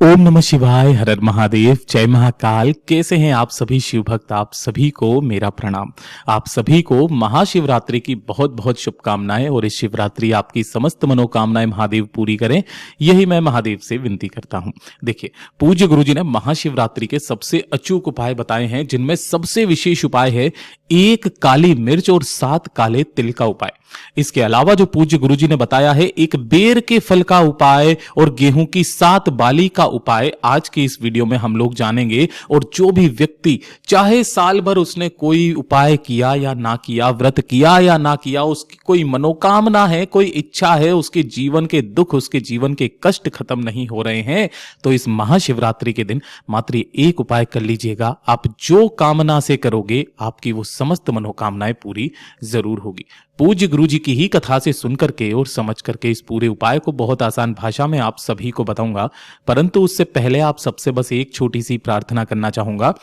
ओम नमः शिवाय, हर हर महादेव, जय महाकाल। कैसे हैं आप सभी शिव भक्त? आप सभी को मेरा प्रणाम। आप सभी को महाशिवरात्रि की बहुत बहुत शुभकामनाएं और इस शिवरात्रि आपकी समस्त मनोकामनाएं महादेव पूरी करें, यही मैं महादेव से विनती करता हूं। देखिए, पूज्य गुरुजी ने महाशिवरात्रि के सबसे अचूक उपाय बताए हैं, जिनमें सबसे विशेष उपाय है 1 काली मिर्च और 7 काले तिल का उपाय। इसके अलावा जो पूज्य गुरुजी ने बताया है, एक बेर के फल का उपाय और गेहूं की 7 बाली का उपाय आज की इस वीडियो में हम लोग जानेंगे। और जो भी व्यक्ति चाहे साल भर उसने कोई उपाय किया या ना किया, व्रत किया या ना किया, उसकी कोई मनोकामना है, कोई इच्छा है, उसके जीवन के दुख, उसके जीवन के कष्ट खत्म नहीं हो रहे हैं, तो इस महाशिवरात्रि के दिन मात्र एक उपाय कर लीजिएगा। आप जो कामना से करोगे, आपकी वो समस्त मनोकामनाएं पूरी जरूर होगी। पूज्य गुरुजी की ही कथा से सुन करके और समझ करके इस पूरे उपाय को बहुत आसान भाषा में आप सभी को बताऊंगा, परंतु उससे पहले आप सबसे बस एक छोटी सी प्रार्थना करना चाहूंगा।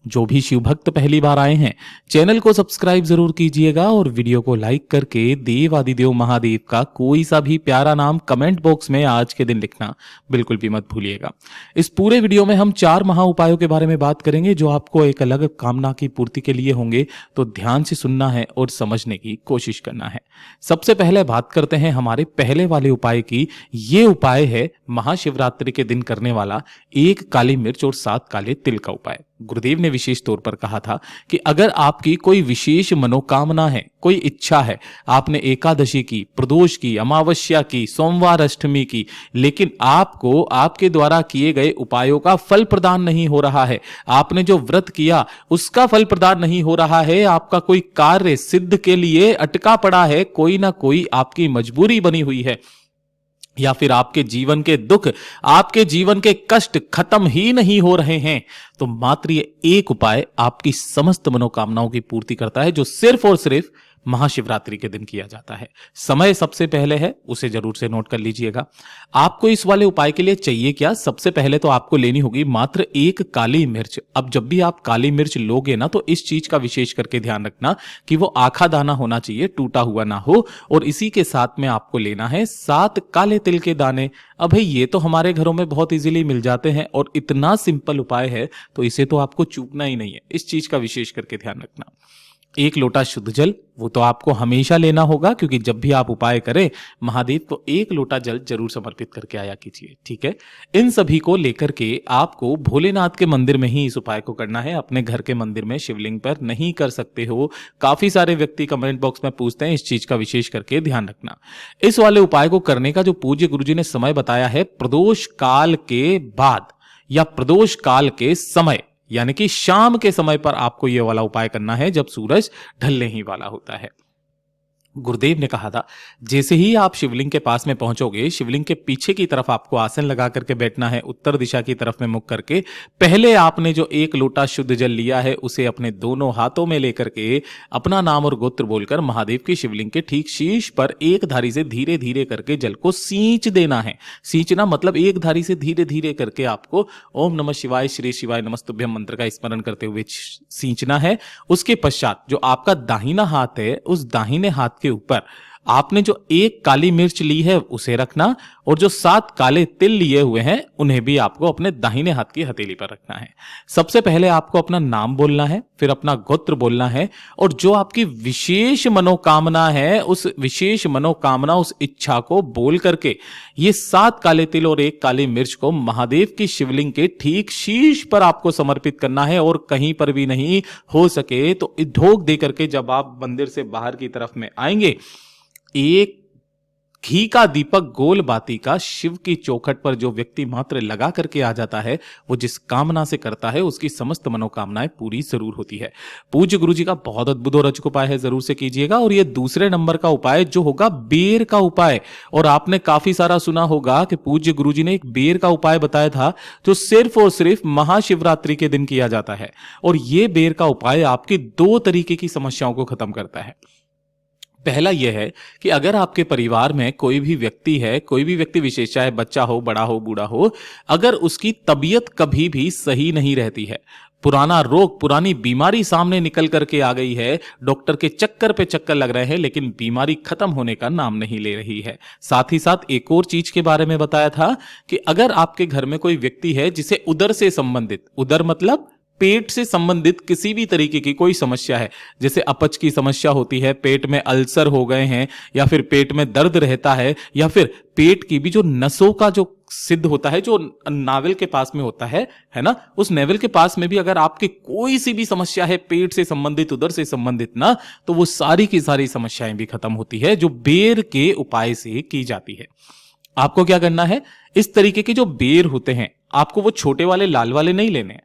जो भी शिव भक्त पहली बार आए हैं, चैनल को सब्सक्राइब जरूर कीजिएगा और वीडियो को लाइक करके देव आदिदेव महादेव का कोई सा भी प्यारा नाम कमेंट बॉक्स में आज के दिन लिखना बिल्कुल भी मत भूलिएगा। इस पूरे वीडियो में हम 4 महा उपायों के बारे में बात करेंगे, जो आपको एक अलग कामना की पूर्ति के लिए होंगे, तो ध्यान से सुनना है और समझने की कोशिश करना है। सबसे पहले बात करते हैं हमारे पहले वाले उपाय की। ये उपाय है महाशिवरात्रि के दिन करने वाला 1 काली मिर्च और 7 काले तिल का उपाय। गुरुदेव ने विशेष तौर पर कहा था कि अगर आपकी कोई विशेष मनोकामना है, कोई इच्छा है, आपने एकादशी की, प्रदोष की, अमावस्या की, सोमवार अष्टमी की, लेकिन आपको आपके द्वारा किए गए उपायों का फल प्रदान नहीं हो रहा है, आपने जो व्रत किया उसका फल प्रदान नहीं हो रहा है, आपका कोई कार्य सिद्ध के लिए अटका पड़ा है, कोई ना कोई आपकी मजबूरी बनी हुई है, या फिर आपके जीवन के दुख, आपके जीवन के कष्ट खत्म ही नहीं हो रहे हैं, तो मात्र ये एक उपाय आपकी समस्त मनोकामनाओं की पूर्ति करता है, जो सिर्फ और सिर्फ महाशिवरात्रि के दिन किया जाता है। समय सबसे पहले है, उसे जरूर से नोट कर लीजिएगा। आपको इस वाले उपाय के लिए चाहिए क्या? सबसे पहले तो आपको लेनी होगी मात्र 1 काली मिर्च। अब जब भी आप काली मिर्च लोगे ना, तो इस चीज का विशेष करके ध्यान रखना कि वो आखा दाना होना चाहिए, टूटा हुआ ना हो। और इसी के साथ में आपको लेना है 7 काले तिल के दाने। अब भाई, ये तो हमारे घरों में बहुत इजीली मिल जाते हैं और इतना सिंपल उपाय है, तो इसे तो आपको चूकना ही नहीं है। इस चीज का विशेष करके ध्यान रखना। 1 लोटा शुद्ध जल, वो तो आपको हमेशा लेना होगा, क्योंकि जब भी आप उपाय करें, महादेव को 1 लोटा जल जरूर समर्पित करके आया कीजिए। ठीक है, इन सभी को लेकर के आपको भोलेनाथ के मंदिर में ही इस उपाय को करना है। अपने घर के मंदिर में शिवलिंग पर नहीं कर सकते हो। काफी सारे व्यक्ति कमेंट बॉक्स में पूछते हैं, इस चीज का विशेष करके ध्यान रखना। इस वाले उपाय को करने का जो पूज्य गुरुजी ने समय बताया है, प्रदोष काल के बाद या प्रदोष काल के समय, यानी कि शाम के समय पर आपको यह वाला उपाय करना है, जब सूरज ढलने ही वाला होता है। गुरुदेव ने कहा था, जैसे ही आप शिवलिंग के पास में पहुंचोगे, शिवलिंग के पीछे की तरफ आपको आसन लगा करके बैठना है, उत्तर दिशा की तरफ में मुख करके। पहले आपने जो 1 लोटा शुद्ध जल लिया है, उसे अपने दोनों हाथों में लेकर के अपना नाम और गोत्र बोलकर महादेव की शिवलिंग के ठीक शीर्ष पर एक धारी से धीरे धीरे करके जल को सींच देना है। सींचना मतलब एक धारी से धीरे धीरे करके आपको ओम नमः शिवाय, श्री शिवाय नमस्तुभ्यम मंत्र का स्मरण करते हुए सींचना है। उसके पश्चात जो आपका दाहिना हाथ है, उस दाहिने हाथ के ऊपर आपने जो 1 काली मिर्च ली है उसे रखना, और जो 7 काले तिल लिए हुए हैं उन्हें भी आपको अपने दाहिने हाथ की हथेली पर रखना है। सबसे पहले आपको अपना नाम बोलना है, फिर अपना गोत्र बोलना है, और जो आपकी विशेष मनोकामना है, उस विशेष मनोकामना, उस इच्छा को बोल करके ये 7 काले तिल और 1 काली मिर्च को महादेव की शिवलिंग के ठीक शीर्ष पर आपको समर्पित करना है, और कहीं पर भी नहीं। हो सके तो ढोक दे करके जब आप मंदिर से बाहर की तरफ में आएंगे, एक घी का दीपक गोल बाती का शिव की चौखट पर जो व्यक्ति मात्र लगा करके आ जाता है, वो जिस कामना से करता है उसकी समस्त मनोकामनाएं पूरी जरूर होती है। पूज्य गुरुजी का बहुत अद्भुत और अचूक उपाय है, जरूर से कीजिएगा। और ये दूसरे नंबर का उपाय जो होगा बेर का उपाय। और आपने काफी सारा सुना होगा कि पूज्य गुरुजी ने एक बेर का उपाय बताया था, जो सिर्फ और सिर्फ महाशिवरात्रि के दिन किया जाता है। और ये बेर का उपाय आपकी 2 तरीके की समस्याओं को खत्म करता है। पहला यह है कि अगर आपके परिवार में कोई भी व्यक्ति है, कोई भी व्यक्ति विशेष, चाहे बच्चा हो, बड़ा हो, बूढ़ा हो, अगर उसकी तबीयत कभी भी सही नहीं रहती है, पुराना रोग, पुरानी बीमारी सामने निकल करके आ गई है, डॉक्टर के चक्कर पे चक्कर लग रहे हैं, लेकिन बीमारी खत्म होने का नाम नहीं ले रही है। साथ ही साथ एक और चीज के बारे में बताया था कि अगर आपके घर में कोई व्यक्ति है जिसे उदर से संबंधित, उदर मतलब पेट से संबंधित किसी भी तरीके की कोई समस्या है, जैसे अपच की समस्या होती है, पेट में अल्सर हो गए हैं, या फिर पेट में दर्द रहता है, या फिर पेट की भी जो नसों का जो सिद्ध होता है, जो नावल के पास में होता है ना, उस नेवल के पास में भी अगर आपकी कोई सी भी समस्या है पेट से संबंधित, उदर से संबंधित ना, तो वो सारी की सारी समस्याएं भी खत्म होती है जो बेर के उपाय से की जाती है। आपको क्या करना है, इस तरीके के जो बेर होते हैं, आपको वो छोटे वाले लाल वाले नहीं लेने हैं,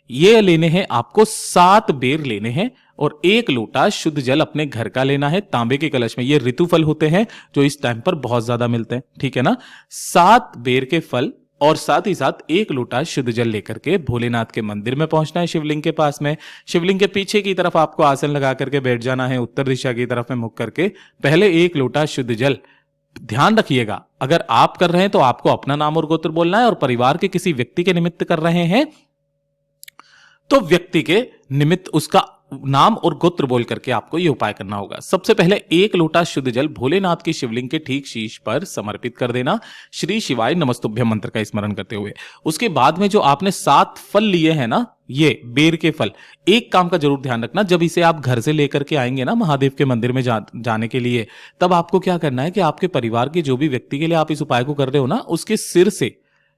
ये लेने हैं आपको 7 बेर लेने हैं, और 1 लोटा शुद्ध जल अपने घर का लेना है तांबे के कलश में। ये ऋतुफल होते हैं जो इस टाइम पर बहुत ज्यादा मिलते हैं, ठीक है ना। 7 बेर के फल और साथ ही साथ 1 लोटा शुद्ध जल लेकर के भोलेनाथ के मंदिर में पहुंचना है, शिवलिंग के पास में। शिवलिंग के पीछे की तरफ आपको आसन लगा करके बैठ जाना है, उत्तर दिशा की तरफ में मुख करके। पहले 1 लोटा शुद्ध जल, ध्यान रखिएगा अगर आप कर रहे हैं तो आपको अपना नाम और गोत्र बोलना है, और परिवार के किसी व्यक्ति के निमित्त कर रहे हैं तो व्यक्ति के निमित्त उसका नाम और गोत्र बोल करके आपको यह उपाय करना होगा। सबसे पहले 1 लोटा शुद्ध जल भोलेनाथ की शिवलिंग के ठीक शीश पर समर्पित कर देना, श्री शिवाय नमस्तुभ्यम मंत्र का स्मरण करते हुए। उसके बाद में जो आपने 7 फल लिए हैं ना, ये बेर के फल, एक काम का जरूर ध्यान रखना, जब इसे आप घर से लेकर के आएंगे ना महादेव के मंदिर में जाने के लिए, तब आपको क्या करना है कि आपके परिवार के जो भी व्यक्ति के लिए आप इस उपाय को कर रहे हो ना, उसके सिर से,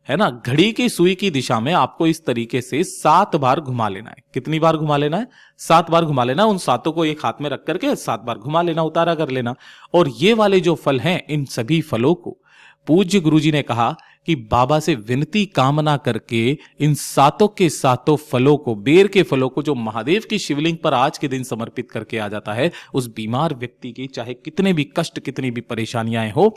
है ना, घड़ी की सुई की दिशा में आपको इस तरीके से 7 बार घुमा लेना है। कितनी बार घुमा लेना है? 7 बार घुमा लेना। उन 7 को एक हाथ में रख करके 7 बार घुमा लेना, उतारा कर लेना। और ये वाले जो फल हैं, इन सभी फलों को पूज्य गुरुजी ने कहा कि बाबा से विनती कामना करके इन 7 के 7 फलों को, बेर के फलों को, जो महादेव की शिवलिंग पर आज के दिन समर्पित करके आ जाता है, उस बीमार व्यक्ति की चाहे कितने भी कष्ट, कितनी भी परेशानियां हो,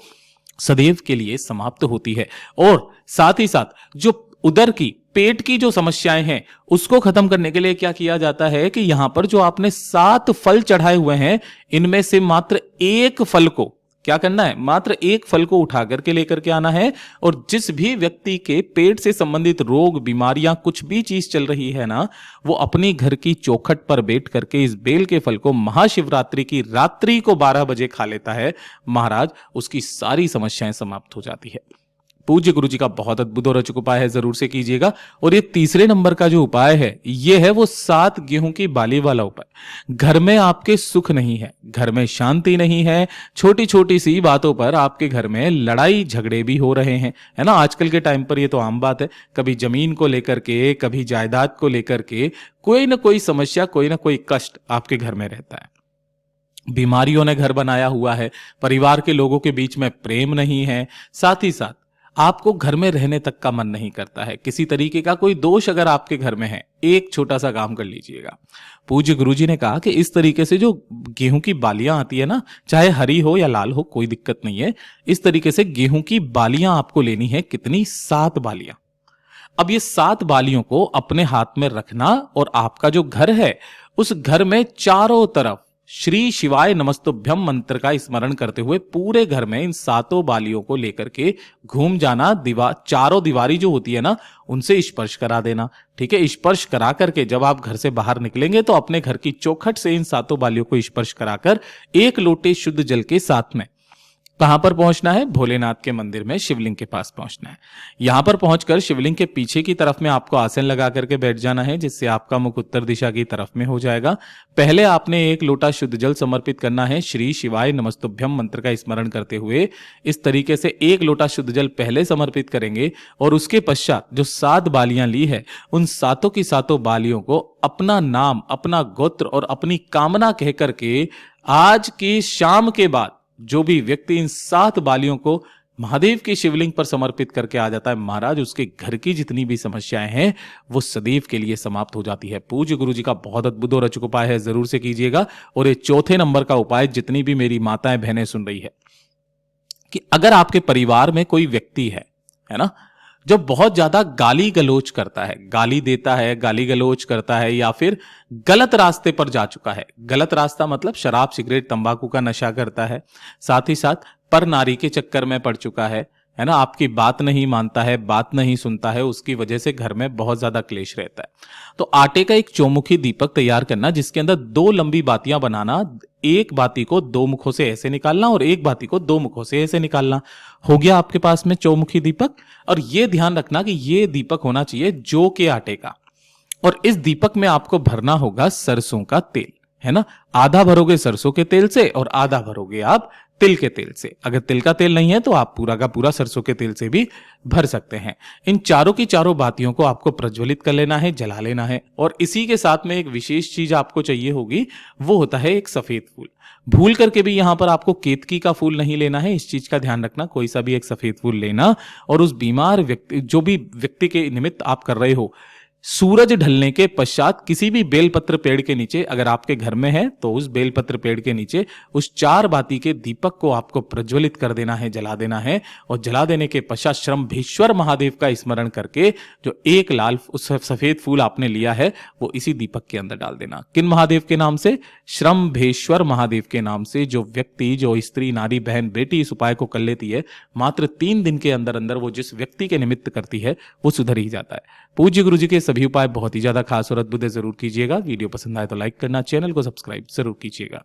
सदैव के लिए समाप्त होती है। और साथ ही साथ जो उदर की, पेट की जो समस्याएं हैं, उसको खत्म करने के लिए क्या किया जाता है कि यहां पर जो आपने 7 फल चढ़ाए हुए हैं, इनमें से मात्र 1 फल को क्या करना है, मात्र 1 फल को उठा करके लेकर के आना है। और जिस भी व्यक्ति के पेट से संबंधित रोग, बीमारियां, कुछ भी चीज चल रही है ना, वो अपने घर की चौखट पर बैठ करके इस बेल के फल को महाशिवरात्रि की रात्रि को 12 बजे खा लेता है, महाराज उसकी सारी समस्याएं समाप्त हो जाती है। पूज्य गुरु जी का बहुत अद्भुत और अचूक उपाय है, जरूर से कीजिएगा। और ये तीसरे नंबर का जो उपाय है, ये है वो 7 गेहूं की बाली वाला उपाय। घर में आपके सुख नहीं है, घर में शांति नहीं है, छोटी छोटी सी बातों पर आपके घर में लड़ाई झगड़े भी हो रहे हैं, है ना। आजकल के टाइम पर ये तो आम बात है, कभी जमीन को लेकर के, कभी जायदाद को लेकर के, कोई ना कोई समस्या, कोई ना कोई कष्ट आपके घर में रहता है। बीमारियों ने घर बनाया हुआ है, परिवार के लोगों के बीच में प्रेम नहीं है, साथ ही साथ आपको घर में रहने तक का मन नहीं करता है। किसी तरीके का कोई दोष अगर आपके घर में है, एक छोटा सा काम कर लीजिएगा। पूज्य गुरुजी ने कहा कि इस तरीके से जो गेहूं की बालियां आती है ना, चाहे हरी हो या लाल हो, कोई दिक्कत नहीं है, इस तरीके से गेहूं की बालियां आपको लेनी है। कितनी? 7 बालियां। अब ये 7 बालियों को अपने हाथ में रखना, और आपका जो घर है, उस घर में चारों तरफ श्री शिवाय नमस्तुभ्यम मंत्र का स्मरण करते हुए पूरे घर में इन 7 बालियों को लेकर के घूम जाना। चारों दीवारी जो होती है ना, उनसे स्पर्श करा देना, ठीक है। स्पर्श करा करके जब आप घर से बाहर निकलेंगे तो अपने घर की चौखट से इन 7 बालियों को स्पर्श कराकर 1 लोटे शुद्ध जल के साथ में कहां पर पहुंचना है? भोलेनाथ के मंदिर में शिवलिंग के पास पहुंचना है। यहां पर पहुंचकर शिवलिंग के पीछे की तरफ में आपको आसन लगा करके बैठ जाना है, जिससे आपका मुख उत्तर दिशा की तरफ में हो जाएगा। पहले आपने 1 लोटा शुद्ध जल समर्पित करना है, श्री शिवाय नमस्तुभ्यम मंत्र का स्मरण करते हुए। इस तरीके से 1 लोटा शुद्ध जल पहले समर्पित करेंगे, और उसके पश्चात जो 7 बालियां ली है, उन 7 की 7 बालियों को अपना नाम, अपना गोत्र और अपनी कामना कह करके आज की शाम के बाद जो भी व्यक्ति इन 7 बालियों को महादेव की शिवलिंग पर समर्पित करके आ जाता है, महाराज उसके घर की जितनी भी समस्याएं हैं वो सदैव के लिए समाप्त हो जाती है। पूज्य गुरु जी का बहुत अद्भुत और अचूक उपाय है, जरूर से कीजिएगा। और ये चौथे नंबर का उपाय, जितनी भी मेरी माताएं बहनें सुन रही है, कि अगर आपके परिवार में कोई व्यक्ति है ना, जो बहुत ज्यादा गाली गलोच करता है, गाली देता है, गाली गलोच करता है, या फिर गलत रास्ते पर जा चुका है। गलत रास्ता मतलब शराब, सिगरेट, तंबाकू का नशा करता है, साथ ही साथ पर नारी के चक्कर में पड़ चुका है है ना, आपकी बात नहीं मानता है, बात नहीं सुनता है, उसकी वजह से घर में बहुत ज्यादा क्लेश रहता है। तो आटे का एक चौमुखी दीपक तैयार करना, जिसके अंदर 2 लंबी बातियां बनाना, एक बाती को 2 मुखों से ऐसे निकालना और एक बाती को 2 मुखों से ऐसे निकालना। हो गया आपके पास में चौमुखी दीपक। और यह ध्यान रखना कि यह दीपक होना चाहिए जौ के आटे का, और इस दीपक में आपको भरना होगा सरसों का तेल, है ना। आधा भरोगे सरसों के तेल से और आधा भरोगे आप तिल के तेल से। अगर तिल का तेल नहीं है तो आप पूरा का पूरा सरसों के तेल से भी भर सकते हैं। इन चारों की चारों बातियों को आपको प्रज्वलित कर लेना है, जला लेना है। और इसी के साथ में एक विशेष चीज आपको चाहिए होगी, वो होता है एक सफेद फूल। भूल करके भी यहां पर आपको केतकी का फूल नहीं लेना है, इस चीज का ध्यान रखना। कोई सा भी एक सफेद फूल लेना और उस बीमार व्यक्ति, जो भी व्यक्ति के निमित्त आप कर रहे हो, सूरज ढलने के पश्चात किसी भी बेलपत्र पेड़ के नीचे, अगर आपके घर में है तो उस बेलपत्र पेड़ के नीचे उस 4 बाती के दीपक को आपको प्रज्वलित कर देना है, जला देना है। और जला देने के पश्चात श्रम्भेश्वर महादेव का स्मरण करके जो एक लाल उस सफेद फूल आपने लिया है वो इसी दीपक के अंदर डाल देना। किन महादेव के नाम से? श्रम्भेश्वर महादेव के नाम से। जो व्यक्ति, जो स्त्री, नारी, बहन, बेटी इस उपाय को कर लेती है, मात्र 3 दिन के अंदर अंदर वो जिस व्यक्ति के निमित्त करती है वो सुधर ही जाता है। पूज्य गुरु जी के सभी उपाय बहुत ही ज्यादा खास और अद्भुत है, जरूर कीजिएगा। वीडियो पसंद आए तो लाइक करना, चैनल को सब्सक्राइब जरूर कीजिएगा।